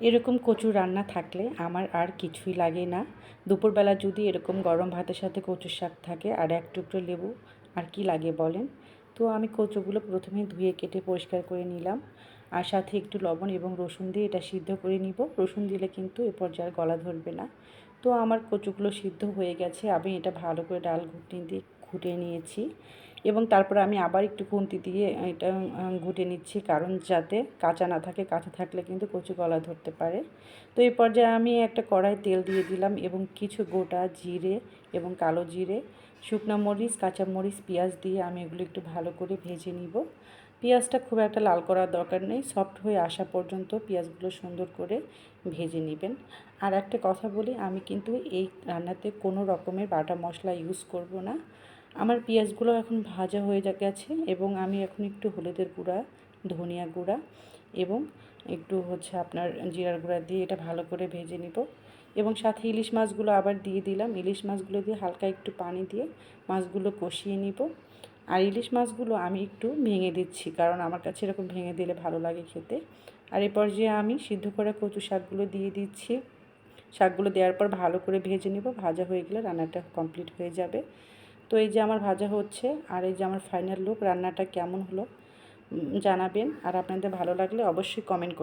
এরকম কচু রান্না থাকলে আমার আর কিছুই লাগে না। দুপুরবেলা যদি এরকম গরম ভাতের সাথে কচুর শাক থাকে আর এক টুকরো লেবু, আর কি লাগে বলেন। তো আমি কচুগুলো প্রথমে ধুয়ে কেটে পরিষ্কার করে নিলাম, আর সাথে একটু লবণ এবং রসুন দিয়ে এটা সিদ্ধ করে নিব। রসুন দিলে কিন্তু এ পর্যায়ে আর গলা ধরবে না। তো আমার কচুগুলো সিদ্ধ হয়ে গেছে, আমি এটা ভালো করে ডাল ঘুটনি দিয়ে ঘুটে নিয়েছি এবং তারপরে আমি আবার একটু খুন্তি দিয়ে এটা ঘুটে নিচ্ছি, কারণ যাতে কাঁচা না থাকে। কাঁচা থাকলে কিন্তু কচু গলা ধরতে পারে। তো এই পর্যায়ে আমি একটা কড়াই তেল দিয়ে দিলাম এবং কিছু গোটা জিরে এবং কালো জিরে, শুকনো মরিচ, কাঁচা মরিচ, পেঁয়াজ দিয়ে আমি এগুলো একটু ভালো করে ভেজে নিব। পেঁয়াজটা খুব একটা লাল করার দরকার নেই, সফট হয়ে আসা পর্যন্ত পেঁয়াজগুলো সুন্দর করে ভেজে নেবেন। আর একটা কথা বলি, আমি কিন্তু এই রান্নাতে কোনো রকমের বাটা মশলা ইউজ করব না। আমার পেঁয়াজগুলো এখন ভাজা হয়ে গেছে এবং আমি এখন একটু হলুদের গুঁড়া, ধনিয়া গুঁড়া এবং একটু আপনার জিরার গুঁড়া দিয়ে এটা ভালো করে ভেজে নিব এবং সাথে ইলিশ মাছগুলো আবার দিয়ে দিলাম। ইলিশ মাছগুলো দিয়ে হালকা একটু পানি দিয়ে মাছগুলো কষিয়ে নিব। আর ইলিশ মাছগুলো আমি একটু ভেঙে দিচ্ছি, কারণ আমার কাছে এরকম ভেঙে দিলে ভালো লাগে খেতে। আর এই পর্যায়ে আমি সিদ্ধ করা কচু শাকগুলো দিয়ে দিচ্ছি। শাকগুলো দেওয়ার পর ভালো করে ভেজে নেব। ভাজা হয়ে গেলে রান্নাটা কমপ্লিট হয়ে যাবে। তো এই যে আমার ভাজা হচ্ছে, আর এই যে আমার ফাইনাল লুক। রান্নাটা কেমন হলো জানাবেন, আর আপনাদের ভালো লাগলে অবশ্যই কমেন্ট করবেন।